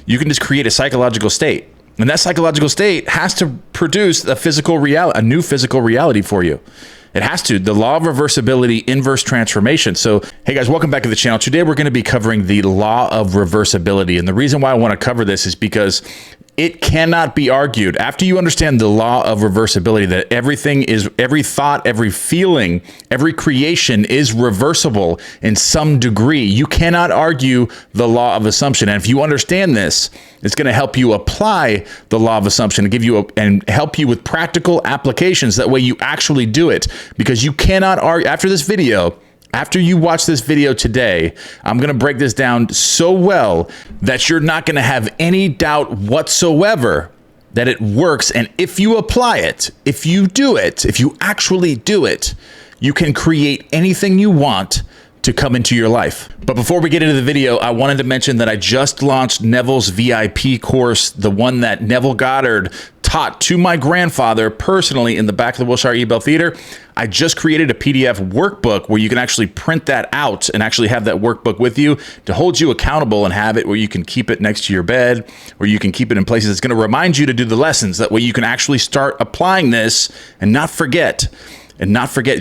you can just create a psychological state. And that psychological state has to produce a physical reality, a new physical reality for you. It has to. The law of reversibility, inverse transformation. So, hey guys, welcome back to the channel. Today we're going to be covering the law of reversibility. And the reason why I want to cover this is because it cannot be argued. After you understand the law of reversibility, that everything is, every thought, every feeling, every creation is reversible in some degree. You cannot argue the law of assumption. And if you understand this, it's going to help you apply the law of assumption and give you and help you with practical applications. That way you actually do it, because you cannot argue. After this video, after you watch this video today, I'm going to break this down so well that you're not going to have any doubt whatsoever that it works. And if you apply it, if you do it, if you actually do it, you can create anything you want to come into your life. But before we get into the video, I wanted to mention that I just launched Neville's VIP course, the one that Neville Goddard taught to my grandfather personally in the back of the Wilshire Ebell Theater. I just created a PDF workbook where you can actually print that out and actually have that workbook with you to hold you accountable, and have it where you can keep it next to your bed, or you can keep it in places that's going to remind you to do the lessons. That way you can actually start applying this and not forget. So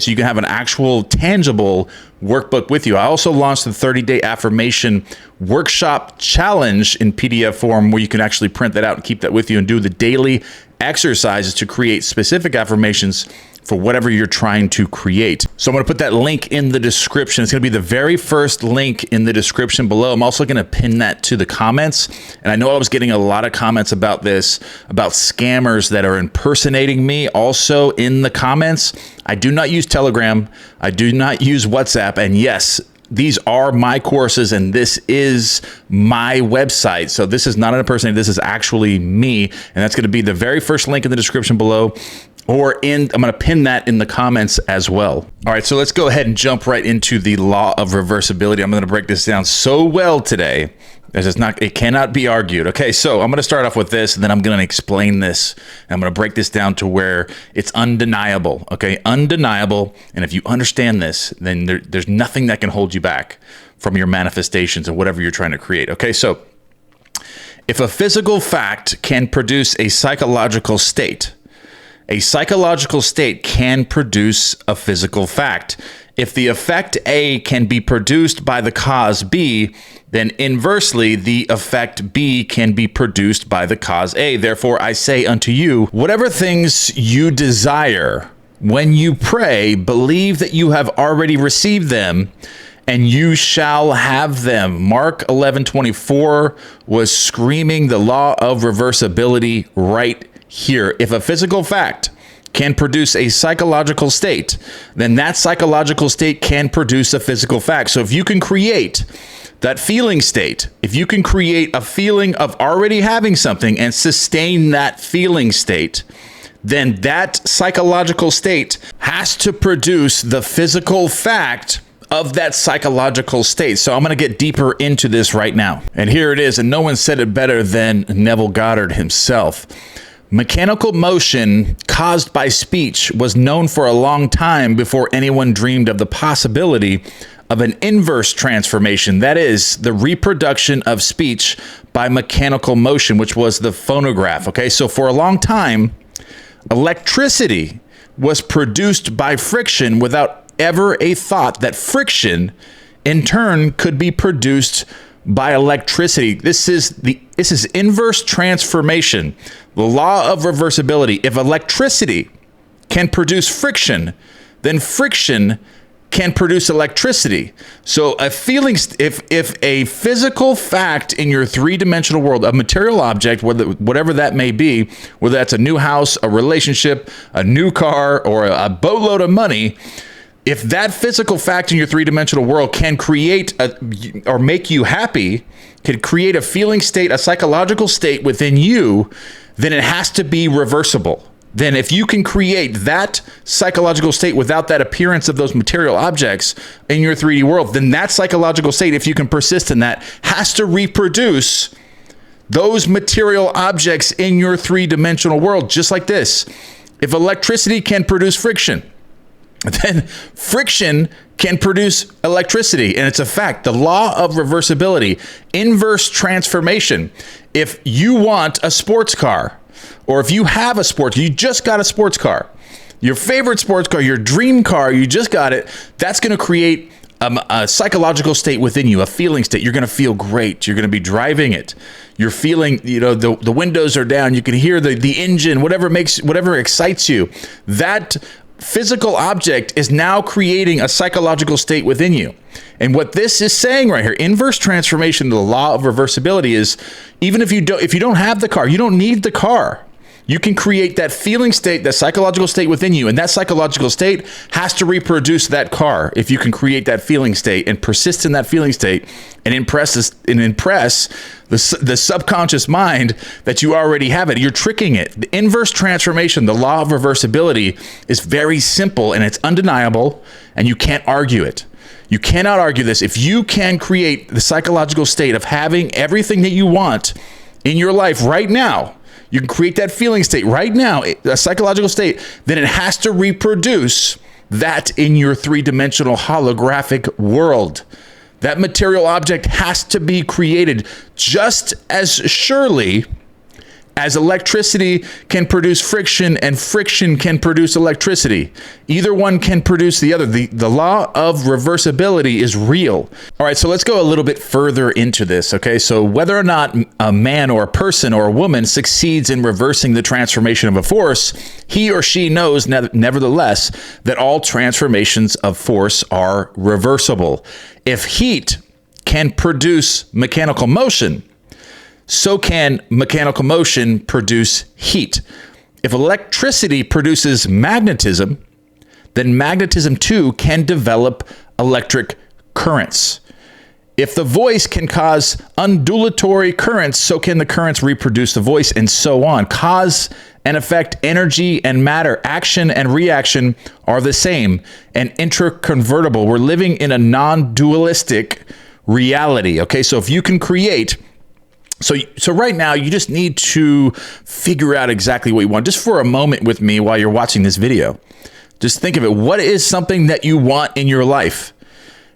you can have an actual tangible workbook with you. I also launched the 30-day affirmation workshop challenge in PDF form, where you can actually print that out and keep that with you and do the daily exercises to create specific affirmations for whatever you're trying to create. So I'm going to put that link in the description. It's going to be the very first link in the description below. I'm also going to pin that to the comments. And I know I was getting a lot of comments about this, about scammers that are impersonating me also in the comments. I do not use Telegram. I do not use WhatsApp. And yes, these are my courses and this is my website. So this is not an impersonator. This is actually me. And that's going to be the very first link in the description below. I'm going to pin that in the comments as well. All right, so let's go ahead and jump right into the law of reversibility. I'm going to break this down so well today, as it cannot be argued. Okay, so I'm going to start off with this, and then I'm going to explain this. And I'm going to break this down to where it's undeniable. Okay, undeniable. And if you understand this, then there's nothing that can hold you back from your manifestations and whatever you're trying to create. Okay, so if a physical fact can produce a psychological state can produce a physical fact. If the effect A can be produced by the cause B, then inversely, the effect B can be produced by the cause A. Therefore, I say unto you, whatever things you desire, when you pray, believe that you have already received them, and you shall have them. Mark 11:24 was screaming the law of reversibility right here. If a physical fact can produce a psychological state, then that psychological state can produce a physical fact. So if you can create that feeling state, if you can create a feeling of already having something and sustain that feeling state, then that psychological state has to produce the physical fact of that psychological state. So I'm going to get deeper into this right now. And here it is. And no one said it better than Neville Goddard himself. Mechanical motion caused by speech was known for a long time before anyone dreamed of the possibility of an inverse transformation. That is, the reproduction of speech by mechanical motion, which was the phonograph. Okay, so for a long time, electricity was produced by friction without ever a thought that friction in turn could be produced by electricity. This is inverse transformation, the law of reversibility. If electricity can produce friction, then friction can produce electricity. So if a physical fact in your three-dimensional world, a material object, whatever that may be, whether that's a new house, a relationship, a new car, or a boatload of money, if that physical fact in your three-dimensional world can create or make you happy, can create a feeling state, a psychological state within you, then it has to be reversible. Then if you can create that psychological state without that appearance of those material objects in your 3D world, then that psychological state, if you can persist in that, has to reproduce those material objects in your three-dimensional world, just like this. If electricity can produce friction, then friction can produce electricity. And it's a fact. The law of reversibility, inverse transformation. if you want a sports car, or if you have a you just got a sports car, your favorite sports car, your dream car, you just got it, that's going to create a psychological state within you, a feeling state. You're going to feel great. You're going to be driving it. You're feeling, the windows are down. You can hear the engine, whatever excites you. That physical object is now creating a psychological state within you. And what this is saying right here, inverse transformation, the law of reversibility, is even if you don't have the car, you don't need the car. You can create that feeling state, that psychological state within you, and that psychological state has to reproduce that car. If you can create that feeling state and persist in that feeling state and impress the subconscious mind that you already have it, you're tricking it. The inverse transformation, the law of reversibility, is very simple and it's undeniable, and you can't argue it. You cannot argue this. If you can create the psychological state of having everything that you want in your life right now, you can create that feeling state right now, a psychological state, then it has to reproduce that in your three-dimensional holographic world. That material object has to be created just as surely as electricity can produce friction and friction can produce electricity. Either one can produce the other. The law of reversibility is real. All right, so let's go a little bit further into this, okay? So whether or not a man or a person or a woman succeeds in reversing the transformation of a force, he or she knows nevertheless that all transformations of force are reversible. If heat can produce mechanical motion, so can mechanical motion produce heat. If electricity produces magnetism, then magnetism too can develop electric currents. If the voice can cause undulatory currents, so can the currents reproduce the voice, and so on. Cause and effect, energy and matter, action and reaction are the same and interconvertible. We're living in a non-dualistic reality, okay? So if you can create So right now, you just need to figure out exactly what you want. Just for a moment with me while you're watching this video. Just think of it. What is something that you want in your life?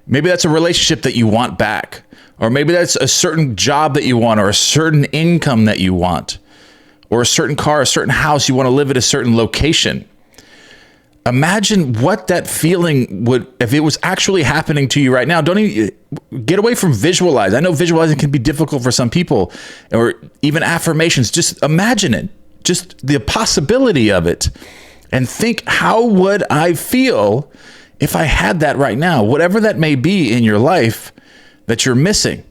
Maybe that's a relationship that you want back. Or maybe that's a certain job that you want, or a certain income that you want, or a certain car, a certain house. You want to live at a certain location. Imagine what that feeling would, if it was actually happening to you right now. Don't even get away from visualize. I know visualizing can be difficult for some people, or even affirmations. Just imagine it, just the possibility of it, and think, how would I feel if I had that right now? Whatever that may be in your life that you're missing.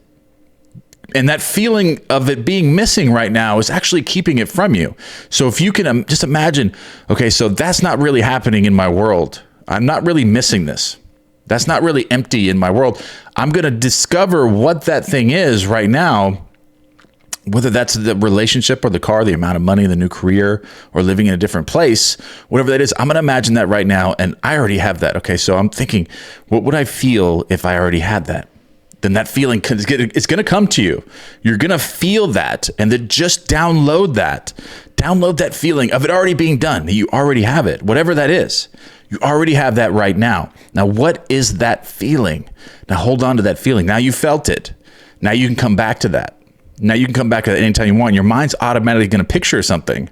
And that feeling of it being missing right now is actually keeping it from you. So if you can just imagine, okay, so that's not really happening in my world. I'm not really missing this. That's not really empty in my world. I'm going to discover what that thing is right now, whether that's the relationship or the car, the amount of money, the new career, or living in a different place, whatever that is. I'm going to imagine that right now, and I already have that. Okay, so I'm thinking, what would I feel if I already had that? Then that feeling is going to come to you. You're going to feel that, and then just download that. Download that feeling of it already being done. You already have it, whatever that is. You already have that right now. Now, what is that feeling? Now, hold on to that feeling. Now you felt it. Now you can come back to that. Now you can come back to that anytime you want. Your mind's automatically going to picture something,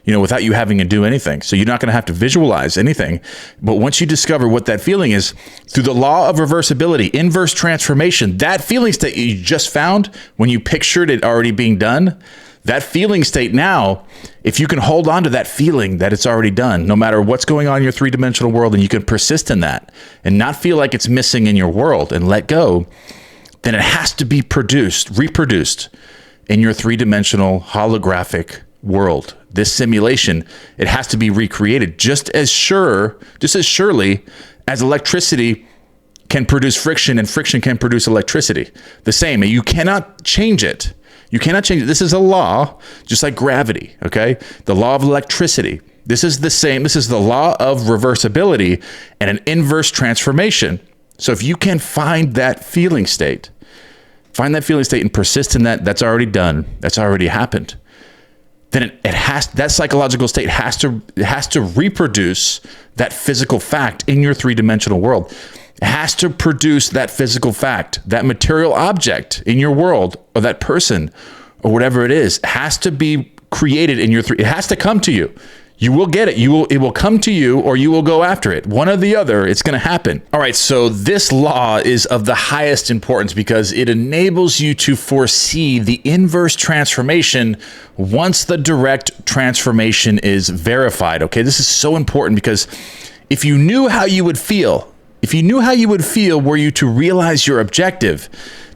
without you having to do anything. So you're not going to have to visualize anything. But once you discover what that feeling is, through the law of reversibility, inverse transformation, that feeling state you just found when you pictured it already being done, that feeling state now, if you can hold on to that feeling that it's already done, no matter what's going on in your three-dimensional world, and you can persist in that and not feel like it's missing in your world and let go, then it has to be reproduced in your three-dimensional holographic world. This simulation, it has to be recreated just as surely as electricity can produce friction and friction can produce electricity. The same. You cannot change it. You cannot change it. This is a law, just like gravity, okay? The law of electricity. This is the same. This is the law of reversibility and an inverse transformation. So if you can find that feeling state, and persist in that, that's already done, that's already happened, then that psychological state has to reproduce that physical fact in your three-dimensional world. It has to produce that physical fact, that material object in your world, or that person or whatever it is has to be created in your three. It has to come to you. You will get it. It will come to you, or you will go after it. One or the other, it's going to happen. All right. So this law is of the highest importance because it enables you to foresee the inverse transformation once the direct transformation is verified. Okay. This is so important because if you knew how you would feel, were you to realize your objective,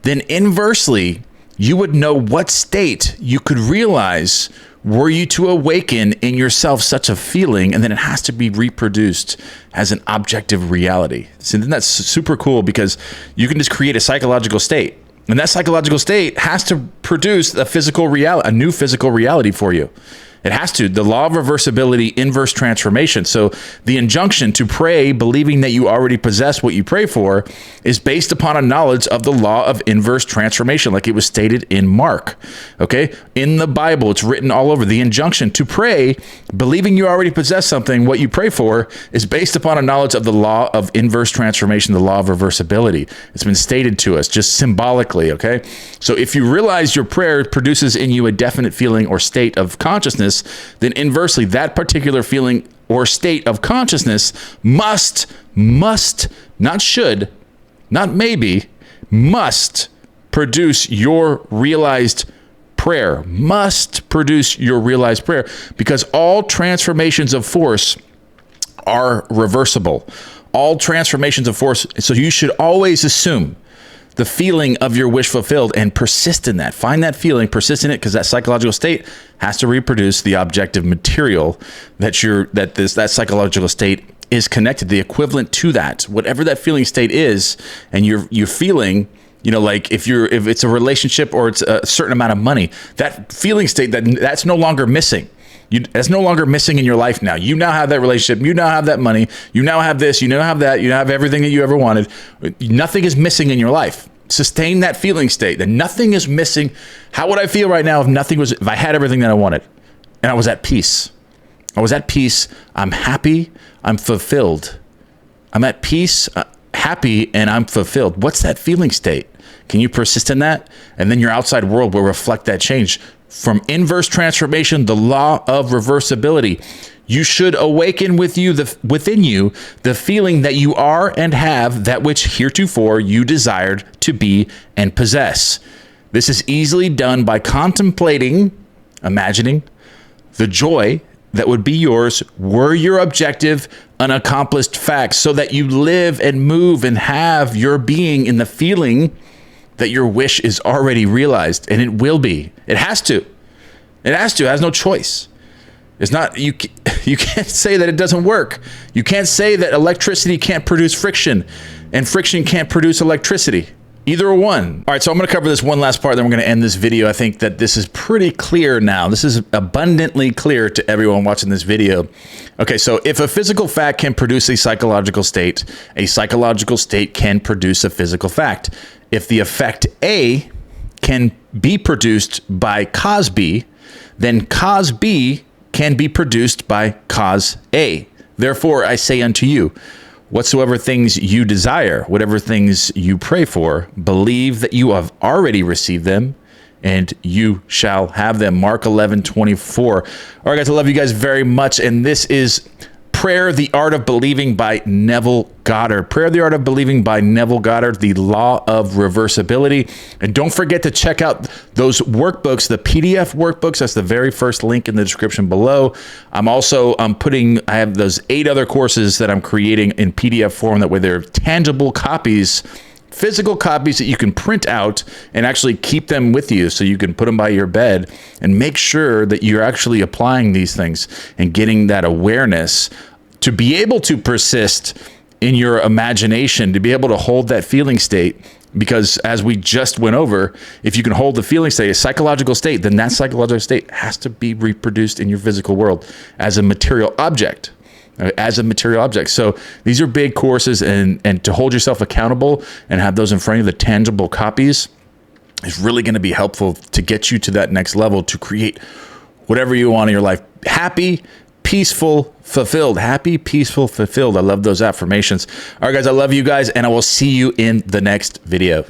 then inversely, you would know what state you could realize were you to awaken in yourself such a feeling, and then it has to be reproduced as an objective reality. So then that's super cool because you can just create a psychological state, and that psychological state has to produce a physical reality, a new physical reality for you. It has to. The law of reversibility, inverse transformation. So the injunction to pray, believing that you already possess what you pray for, is based upon a knowledge of the law of inverse transformation, like it was stated in Mark. Okay? In the Bible, it's written all over. The injunction to pray, believing you already possess something, what you pray for, is based upon a knowledge of the law of inverse transformation, the law of reversibility. It's been stated to us just symbolically, okay? So if you realize your prayer produces in you a definite feeling or state of consciousness, then inversely, that particular feeling or state of consciousness must, not should, not maybe, must produce your realized prayer, because all transformations of force are reversible. All transformations of force, so you should always assume the feeling of your wish fulfilled and persist in that. Find that feeling, persist in it, because that psychological state has to reproduce the objective material that that psychological state is connected, the equivalent to that, whatever that feeling state is, and you're feeling, like if it's a relationship or it's a certain amount of money, that feeling state that's no longer missing. That's no longer missing in your life now. You now have that relationship. You now have that money. You now have this. You now have that. You now have everything that you ever wanted. Nothing is missing in your life. Sustain that feeling state that nothing is missing. How would I feel right now if I had everything that I wanted and I was at peace? I was at peace. I'm happy. I'm fulfilled. I'm at peace, happy, and I'm fulfilled. What's that feeling state? Can you persist in that? And then your outside world will reflect that change. From inverse transformation, the law of reversibility, you should awaken within you the feeling that you are and have that which heretofore you desired to be and possess. This is easily done by contemplating, imagining the joy that would be yours were your objective an accomplished fact, so that you live and move and have your being in the feeling that your wish is already realized, and it will be. It has to. It has to. It has no choice. It's not, you can't say that it doesn't work. You can't say that electricity can't produce friction and friction can't produce electricity. Either one. All right, so I'm going to cover this one last part, then we're going to end this video. I think that this is pretty clear now. This is abundantly clear to everyone watching this video. Okay, so if a physical fact can produce a psychological state can produce a physical fact. If the effect A can be produced by cause B, then cause B can be produced by cause A. Therefore, I say unto you, whatsoever things you desire, whatever things you pray for, believe that you have already received them, and you shall have them. Mark 11:24. All right, guys, I love you guys very much, and this is Prayer, the Art of Believing by Neville Goddard. Prayer, the Art of Believing by Neville Goddard, the Law of Reversibility. And don't forget to check out those workbooks, the PDF workbooks. That's the very first link in the description below. I have those 8 other courses that I'm creating in PDF form. That way they're tangible copies, physical copies that you can print out and actually keep them with you, so you can put them by your bed and make sure that you're actually applying these things and getting that awareness to be able to persist in your imagination, to be able to hold that feeling state. Because as we just went over, if you can hold the feeling state, a psychological state, then that psychological state has to be reproduced in your physical world as a material object. So these are big courses, and to hold yourself accountable and have those in front of you, the tangible copies, is really going to be helpful to get you to that next level, to create whatever you want in your life. Happy, peaceful, fulfilled. Happy, peaceful, fulfilled. I love those affirmations. All right, guys, I love you guys, and I will see you in the next video.